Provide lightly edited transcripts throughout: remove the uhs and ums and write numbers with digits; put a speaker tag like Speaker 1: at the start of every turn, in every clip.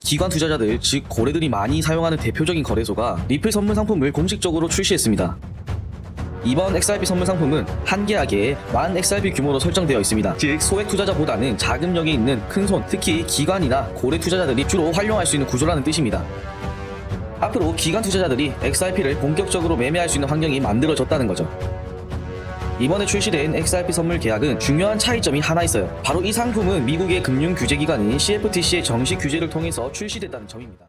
Speaker 1: 기관 투자자들 즉 고래들이 많이 사용하는 대표적인 거래소가 리플 선물 상품을 공식적으로 출시했습니다. 이번 XRP 선물 상품은 한계하게 10,000 XRP 규모로 설정되어 있습니다. 즉 소액 투자자보다는 자금력이 있는 큰손, 특히 기관이나 고래 투자자들이 주로 활용할 수 있는 구조라는 뜻입니다. 앞으로 기관 투자자들이 XRP를 본격적으로 매매할 수 있는 환경이 만들어졌다는 거죠. 이번에 출시된 XRP 선물 계약은 중요한 차이점이 하나 있어요. 바로 이 상품은 미국의 금융 규제 기관인 CFTC의 정식 규제를 통해서 출시됐다는 점입니다.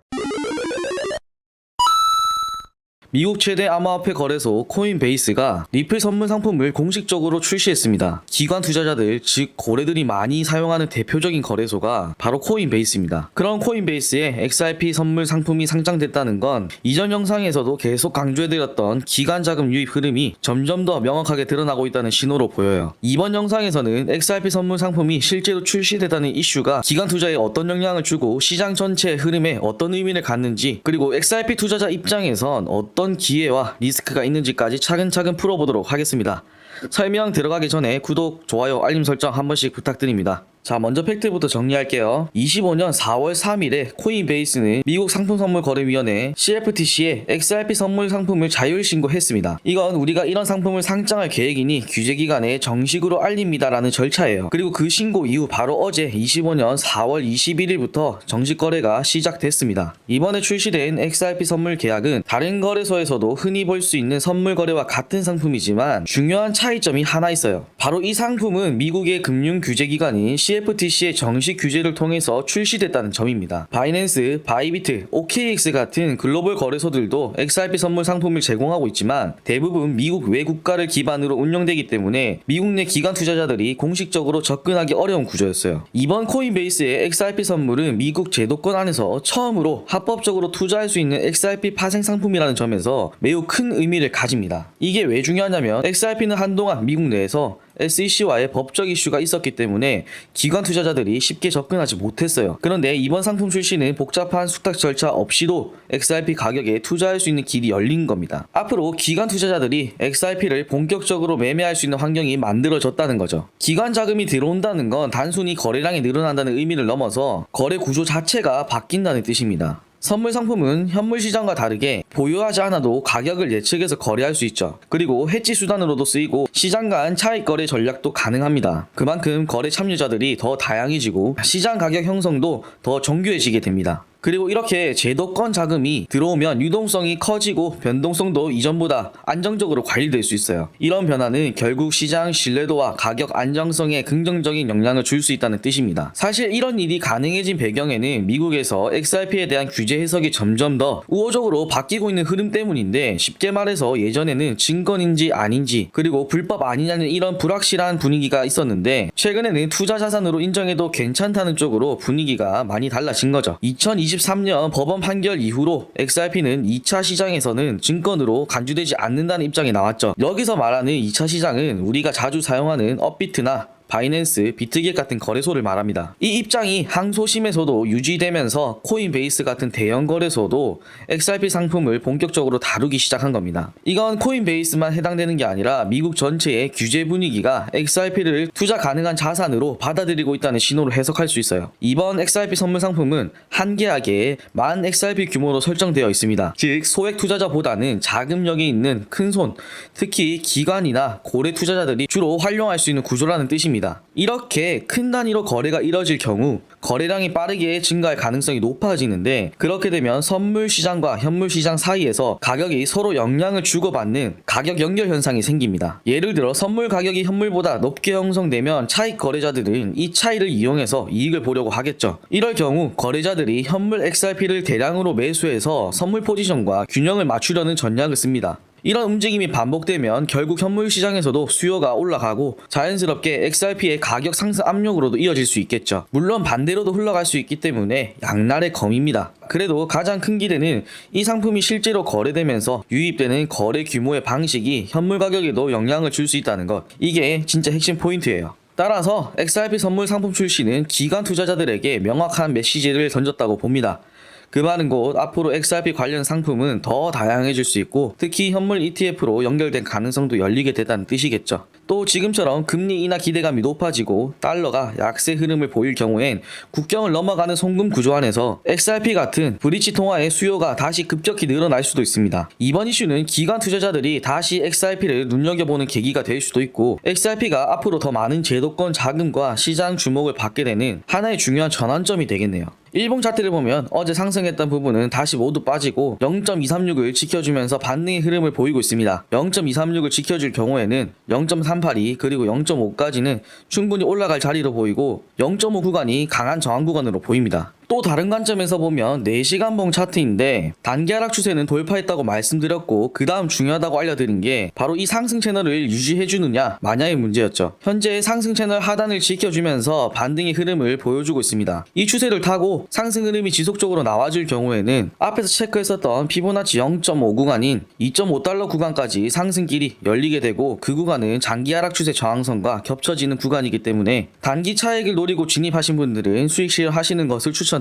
Speaker 1: 미국 최대 암호화폐 거래소 코인베이스가 리플 선물 상품을 공식적으로 출시했습니다. 기관 투자자들 즉 고래들이 많이 사용하는 대표적인 거래소가 바로 코인베이스입니다. 그런 코인베이스에 XRP 선물 상품이 상장됐다는 건 이전 영상에서도 계속 강조해드렸던 기관 자금 유입 흐름이 점점 더 명확하게 드러나고 있다는 신호로 보여요. 이번 영상에서는 XRP 선물 상품이 실제로 출시됐다는 이슈가 기관 투자에 어떤 영향을 주고 시장 전체의 흐름에 어떤 의미를 갖는지, 그리고 XRP 투자자 입장에선 어떤 기회와 리스크가 있는지까지 차근차근 풀어보도록 하겠습니다. 설명 들어가기 전에 구독, 좋아요, 알림 설정 한 번씩 부탁드립니다. 자, 먼저 팩트부터 정리할게요. 25년 4월 3일에 코인베이스는 미국 상품선물거래위원회 CFTC에 XRP 선물 상품을 자율 신고했습니다. 이건 우리가 이런 상품을 상장할 계획이니 규제기관에 정식으로 알립니다라는 절차예요. 그리고 그 신고 이후 바로 어제 25년 4월 21일부터 정식 거래가 시작됐습니다. 이번에 출시된 XRP 선물 계약은 다른 거래소에서도 흔히 볼 수 있는 선물 거래와 같은 상품이지만 중요한 차이점이 하나 있어요. 바로 이 상품은 미국의 금융 규제기관인 CFTC의 정식 규제를 통해서 출시됐다는 점입니다. 바이낸스, 바이비트, OKX 같은 글로벌 거래소들도 XRP 선물 상품을 제공하고 있지만 대부분 미국 외 국가를 기반으로 운영되기 때문에 미국 내 기관 투자자들이 공식적으로 접근하기 어려운 구조였어요. 이번 코인베이스의 XRP 선물은 미국 제도권 안에서 처음으로 합법적으로 투자할 수 있는 XRP 파생 상품이라는 점에서 매우 큰 의미를 가집니다. 이게 왜 중요하냐면 XRP는 한동안 미국 내에서 SEC와의 법적 이슈가 있었기 때문에 기관 투자자들이 쉽게 접근하지 못했어요. 그런데 이번 상품 출시는 복잡한 숙탁 절차 없이도 XRP 가격에 투자할 수 있는 길이 열린 겁니다. 앞으로 기관 투자자들이 XRP를 본격적으로 매매할 수 있는 환경이 만들어졌다는 거죠. 기관 자금이 들어온다는 건 단순히 거래량이 늘어난다는 의미를 넘어서 거래 구조 자체가 바뀐다는 뜻입니다. 선물 상품은 현물 시장과 다르게 보유하지 않아도 가격을 예측해서 거래할 수 있죠. 그리고 해지 수단으로도 쓰이고 시장 간 차익 거래 전략도 가능합니다. 그만큼 거래 참여자들이 더 다양해지고 시장 가격 형성도 더 정교해지게 됩니다. 그리고 이렇게 제도권 자금이 들어오면 유동성이 커지고 변동성도 이전보다 안정적으로 관리될 수 있어요. 이런 변화는 결국 시장 신뢰도와 가격 안정성에 긍정적인 영향을 줄 수 있다는 뜻입니다. 사실 이런 일이 가능해진 배경에는 미국에서 XRP에 대한 규제 해석이 점점 더 우호적으로 바뀌고 있는 흐름 때문인데, 쉽게 말해서 예전에는 증권인지 아닌지 그리고 불법 아니냐는 이런 불확실한 분위기가 있었는데 최근에는 투자 자산으로 인정해도 괜찮다는 쪽으로 분위기가 많이 달라진 거죠. 2023년 법원 판결 이후로 XRP는 2차 시장에서는 증권으로 간주되지 않는다는 입장이 나왔죠. 여기서 말하는 2차 시장은 우리가 자주 사용하는 업비트나 바이낸스, 비트겟 같은 거래소를 말합니다. 이 입장이 항소심에서도 유지되면서 코인베이스 같은 대형 거래소도 XRP 상품을 본격적으로 다루기 시작한 겁니다. 이건 코인베이스만 해당되는 게 아니라 미국 전체의 규제 분위기가 XRP를 투자 가능한 자산으로 받아들이고 있다는 신호로 해석할 수 있어요. 이번 XRP 선물 상품은 한계하게 10,000 XRP 규모로 설정되어 있습니다. 즉 소액 투자자보다는 자금력이 있는 큰손, 특히 기관이나 고래 투자자들이 주로 활용할 수 있는 구조라는 뜻입니다. 이렇게 큰 단위로 거래가 이뤄질 경우 거래량이 빠르게 증가할 가능성이 높아지는데, 그렇게 되면 선물 시장과 현물 시장 사이에서 가격이 서로 영향을 주고받는 가격 연결 현상이 생깁니다. 예를 들어 선물 가격이 현물보다 높게 형성되면 차익 거래자들은 이 차이를 이용해서 이익을 보려고 하겠죠. 이럴 경우 거래자들이 현물 XRP를 대량으로 매수해서 선물 포지션과 균형을 맞추려는 전략을 씁니다. 이런 움직임이 반복되면 결국 현물 시장에서도 수요가 올라가고 자연스럽게 XRP의 가격 상승 압력으로도 이어질 수 있겠죠. 물론 반대로도 흘러갈 수 있기 때문에 양날의 검입니다. 그래도 가장 큰 기대는 이 상품이 실제로 거래되면서 유입되는 거래 규모의 방식이 현물 가격에도 영향을 줄 수 있다는 것, 이게 진짜 핵심 포인트예요. 따라서 XRP 선물 상품 출시는 기관 투자자들에게 명확한 메시지를 던졌다고 봅니다. 그 말은 곧 앞으로 XRP 관련 상품은 더 다양해질 수 있고 특히 현물 ETF로 연결된 가능성도 열리게 되다는 뜻이겠죠. 또 지금처럼 금리 인하 기대감이 높아지고 달러가 약세 흐름을 보일 경우엔 국경을 넘어가는 송금 구조 안에서 XRP 같은 브릿지 통화의 수요가 다시 급격히 늘어날 수도 있습니다. 이번 이슈는 기관 투자자들이 다시 XRP를 눈여겨보는 계기가 될 수도 있고 XRP가 앞으로 더 많은 제도권 자금과 시장 주목을 받게 되는 하나의 중요한 전환점이 되겠네요. 일봉 차트를 보면 어제 상승했던 부분은 다시 모두 빠지고 0.236을 지켜주면서 반등의 흐름을 보이고 있습니다. 0.236을 지켜줄 경우에는 0.382 그리고 0.5까지는 충분히 올라갈 자리로 보이고 0.5 구간이 강한 저항 구간으로 보입니다. 또 다른 관점에서 보면 4시간봉 차트인데 단기 하락 추세는 돌파했다고 말씀드렸고 그 다음 중요하다고 알려드린 게 바로 이 상승 채널을 유지해주느냐 마냐의 문제였죠. 현재 상승 채널 하단을 지켜주면서 반등의 흐름을 보여주고 있습니다. 이 추세를 타고 상승 흐름이 지속적으로 나와줄 경우에는 앞에서 체크했었던 피보나치 0.5 구간인 2.5달러 구간까지 상승길이 열리게 되고 그 구간은 장기 하락 추세 저항선과 겹쳐지는 구간이기 때문에 단기 차익을 노리고 진입하신 분들은 수익 실현하시는 것을 추천드립니다.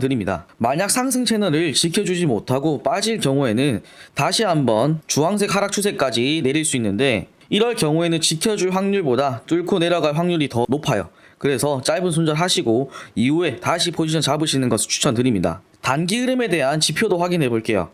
Speaker 1: 만약 상승 채널을 지켜주지 못하고 빠질 경우에는 다시 한번 주황색 하락 추세까지 내릴 수 있는데 이럴 경우에는 지켜줄 확률보다 뚫고 내려갈 확률이 더 높아요. 그래서 짧은 손절 하시고 이후에 다시 포지션 잡으시는 것을 추천드립니다. 단기 흐름에 대한 지표도 확인해 볼게요.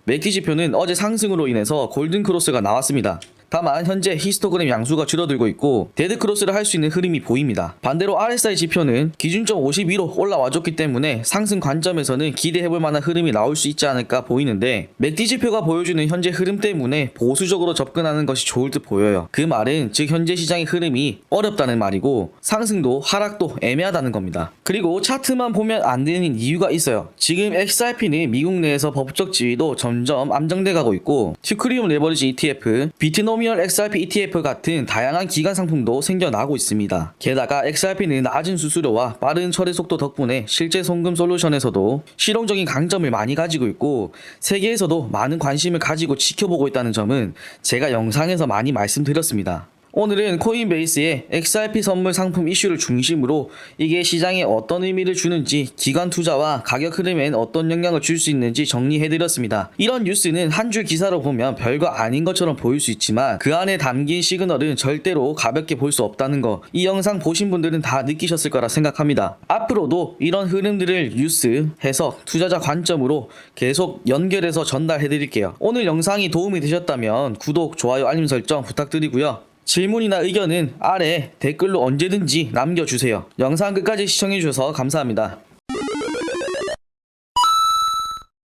Speaker 1: 맥키 지표는 어제 상승으로 인해서 골든 크로스가 나왔습니다. 다만 현재 히스토그램 양수가 줄어들고 있고 데드크로스를 할 수 있는 흐름이 보입니다. 반대로 RSI 지표는 기준점 52로 올라와줬기 때문에 상승 관점에서는 기대해볼 만한 흐름이 나올 수 있지 않을까 보이는데 맥디 지표가 보여주는 현재 흐름 때문에 보수적으로 접근하는 것이 좋을 듯 보여요. 그 말은 즉 현재 시장의 흐름이 어렵다는 말이고 상승도 하락도 애매하다는 겁니다. 그리고 차트만 보면 안 되는 이유가 있어요. 지금 XRP는 미국 내에서 법적 지위도 점점 안정돼 가고 있고 튜크리움 레버리지 ETF, 비트노미얼 XRP ETF 같은 다양한 기관 상품도 생겨나고 있습니다. 게다가 XRP는 낮은 수수료와 빠른 처리 속도 덕분에 실제 송금 솔루션에서도 실용적인 강점을 많이 가지고 있고 세계에서도 많은 관심을 가지고 지켜보고 있다는 점은 제가 영상에서 많이 말씀드렸습니다. 오늘은 코인베이스의 XRP 선물 상품 이슈를 중심으로 이게 시장에 어떤 의미를 주는지 기관 투자와 가격 흐름엔 어떤 영향을 줄 수 있는지 정리해드렸습니다. 이런 뉴스는 한 줄 기사로 보면 별거 아닌 것처럼 보일 수 있지만 그 안에 담긴 시그널은 절대로 가볍게 볼 수 없다는 거 이 영상 보신 분들은 다 느끼셨을 거라 생각합니다. 앞으로도 이런 흐름들을 뉴스, 해석, 투자자 관점으로 계속 연결해서 전달해드릴게요. 오늘 영상이 도움이 되셨다면 구독, 좋아요, 알림 설정 부탁드리고요. 질문이나 의견은 아래 댓글로 언제든지 남겨주세요. 영상 끝까지 시청해주셔서 감사합니다.